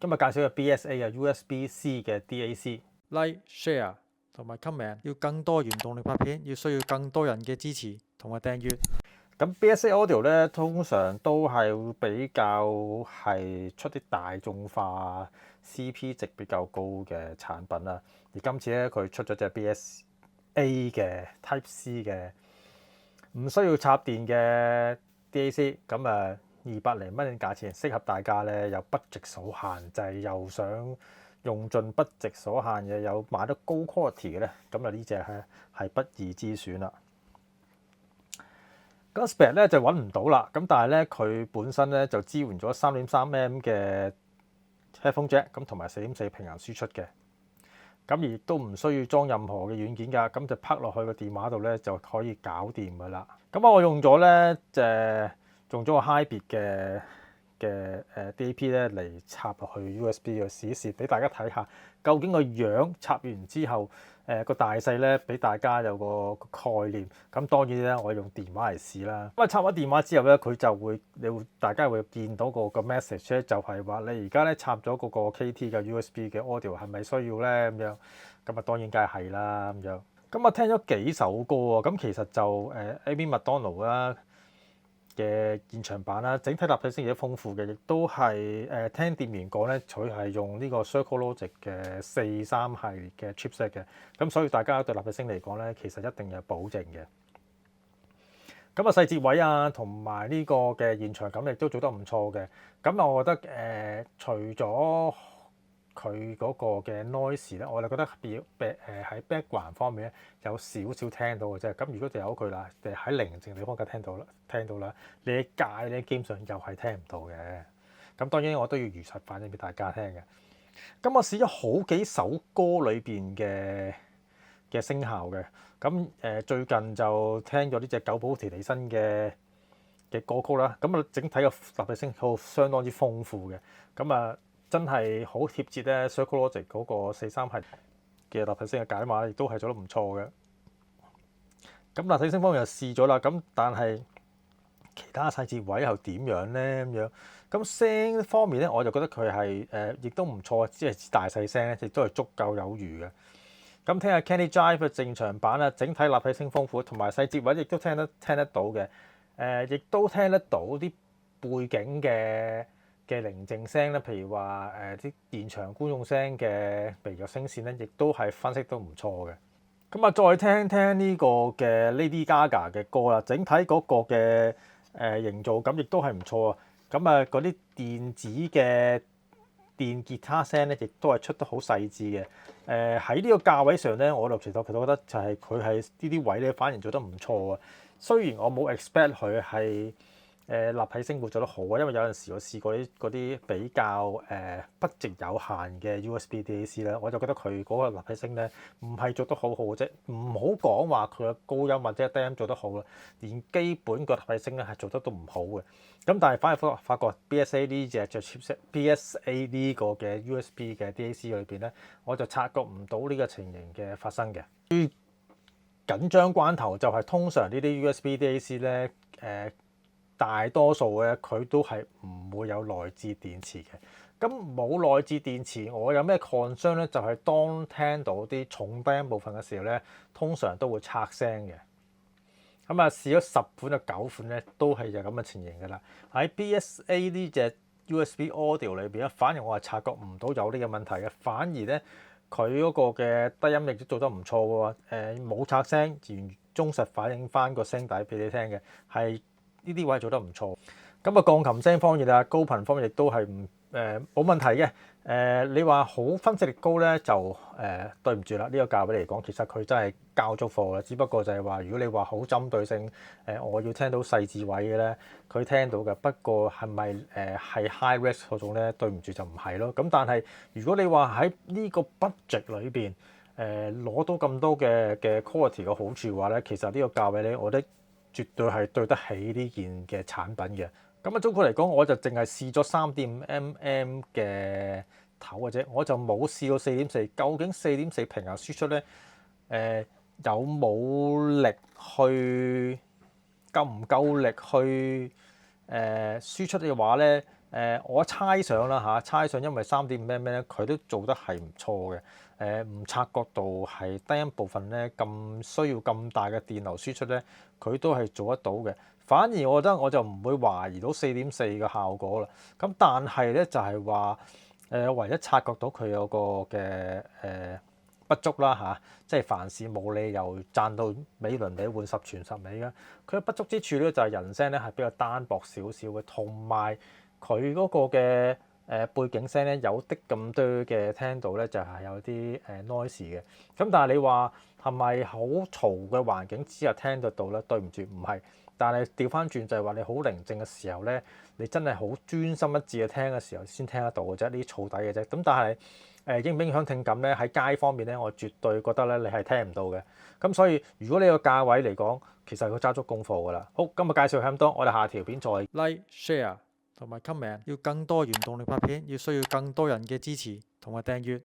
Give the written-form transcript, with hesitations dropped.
今日介紹嘅 BSA 嘅 USB-C 嘅 DAC。Like、share 同埋 comment， 要更多原動力拍片，要需要更多人嘅支持同埋訂閱。咁 BSA Audio 咧，通常都係會比較係出啲大眾化、CP 值比較高嘅產品啦。而今次咧，佢出咗隻 BSA 嘅 Type C 嘅唔需要插電嘅 DAC， 咁200零蚊嘅價錢，適合大家咧有budget所限制，又想用盡budget所限嘅，有買得高 quality 嘅咧，咁呢隻係不二之選啦。咁 spec 咧就揾唔到啦，咁但係咧佢本身咧就支援咗 3.3mm 嘅 headphone jack， 咁同埋 4.4 平行輸出嘅，咁亦都唔需要裝任何嘅軟件㗎，咁就拍落去個電話度咧就可以搞掂㗎啦。咁我用咗咧用咗個 Hybrid 嘅DAP 咧嚟插落去 USB 嘅試一試，俾大家睇下究竟個樣插完之後個大細咧，俾大家有個概念。咁當然咧，我用電話嚟試啦。咁插咗電話之後咧，佢就會大家會見到個 message 咧，就係話你而家咧插咗嗰個 KT 嘅 USB 嘅 audio 係咪需要咧咁樣？咁當然梗係啦咁樣。咁我聽咗幾首歌啊，咁其實就Amy Macdonald 啦嘅現場版啦，整體立體聲亦都豐富嘅，亦都係聽店員講咧，佢係用呢個 Circle Logic 嘅43系列嘅 chipset 嘅，咁所以大家對立體聲嚟講咧，其實一定有保證嘅。咁細節位啊，同埋呢個嘅現場感亦都做得唔錯嘅。咁我覺得除咗佢嗰個嘅 noise 咧，我就覺得喺 background 方面咧有少少聽到嘅啫。咁如果就有佢啦，喺寧靜地方梗聽到啦。你喺街咧基本上又係聽唔到嘅。咁當然我都要如實反映俾大家聽嘅。咁我試咗好幾首歌裏邊嘅聲效嘅。咁最近就聽咗呢隻久保田利伸嘅歌曲啦。咁整體嘅立體聲好相當之豐富嘅。咁真係好貼切咧 Circle Logic 嗰個43系嘅立體聲嘅解碼，亦都係做得唔錯嘅。咁立體聲方面又試咗啦，咁但係其他細節位又點樣咧咁樣？咁聲方面咧，我就覺得佢係亦都唔錯，即係大細聲咧，亦都係足夠有餘嘅。咁聽下 Kenny Jive 嘅正常版啦，整體立體聲豐富，同埋細節位亦都聽得到嘅。亦都聽得到啲背景嘅寧靜聲咧，譬如話啲現場觀眾聲嘅微弱聲線咧，亦都係分析都唔錯嘅。咁再聽聽呢個嘅 Lady Gaga 嘅歌啦，整體嗰個嘅營造感亦都係唔錯啊。咁嗰啲電子嘅電吉他聲咧，亦都係出得好細緻嘅。喺呢個價位上咧，我其實覺得就係佢係呢啲位咧，反而做得唔錯啊。雖然我冇 expect 佢係立體聲會做得好啊，因為有陣時我試過嗰啲比較budget有限嘅 USB DAC 咧，我就覺得佢嗰個立體聲咧唔係做得好好嘅啫。唔好講話佢嘅高音或者低音做得好啦，連基本個立體聲咧係做得都唔好嘅。咁但係反而發覺 BSA 呢隻 chipset BSA 呢個嘅 USB 嘅 DAC 裏邊咧，我就察覺唔到呢個情形嘅發生嘅。最緊張關頭就係通常呢啲 USB DAC 咧大多數咧佢都係唔會有內置電池嘅。咁冇內置電池，我有咩 concern 咧？就係當聽到啲重低音部分嘅時候咧，通常都會拆聲嘅。咁試咗10款到9款咧，都係有咁嘅情形㗎啦。喺 BSA 呢隻 USB Audio 裏邊咧，反而我係察覺唔到有呢個問題嘅，反而咧佢嗰個嘅低音亦都做得唔錯喎。冇拆聲，忠實反映翻個聲底俾你聽嘅，係呢啲位做得唔錯。咁鋼琴聲方面啊，高頻方面亦都係冇問題嘅。你話好分析力高咧，就對唔住啦。呢個價位嚟講，其實佢真係交足貨啦。只不過就係話，如果你話好針對性，我要聽到細緻位嘅咧，佢聽到嘅。不過係咪係 high res 嗰種咧？對唔住就唔係咯。咁但係如果你話喺呢個 budget 裏邊攞到咁多嘅 quality 嘅好處嘅話咧，其實呢個價位咧，我覺得絕對係對得起呢件嘅產品嘅。咁總括嚟講，我就淨係試咗 3.5mm 嘅頭嘅啫，我就冇試過4.4。究竟4.4平行輸出咧，有冇力去夠唔夠力去輸出嘅話咧？我猜想啦嚇，猜想因為3.5mm咧，佢都做得係唔錯嘅。誤差角度係低音部分咧，咁需要咁大嘅電流輸出咧，佢都係做得到嘅。反而我覺得我就唔會懷疑到4.4嘅效果啦。咁但係咧就係話唯一察覺到佢有個嘅不足啦嚇，即係凡事冇理由讚到美輪美奐十全十美嘅。佢嘅不足之處咧就係人聲咧係比較單薄少少嘅，同埋佢嗰個嘅背景聲咧有啲咁多嘅聽到咧就係有啲noise 嘅。咁但係你話係咪好嘈嘅環境之下聽得到咧？對唔住，唔係。但係調翻轉就係話你好寧靜嘅時候咧，你真係好專心一致嘅聽嘅時候先聽得到嘅啫，呢啲噪底嘅啫。咁但係影唔影響聽感咧？喺街方面咧，我絕對覺得咧你係聽唔到嘅。咁所以如果你個價位嚟講，其實佢揸足功課㗎啦。好，今日介紹係咁多，我哋下條片再 like、share 同埋 comment。要更多原動力拍片，要需要更多人嘅支持同埋訂閱。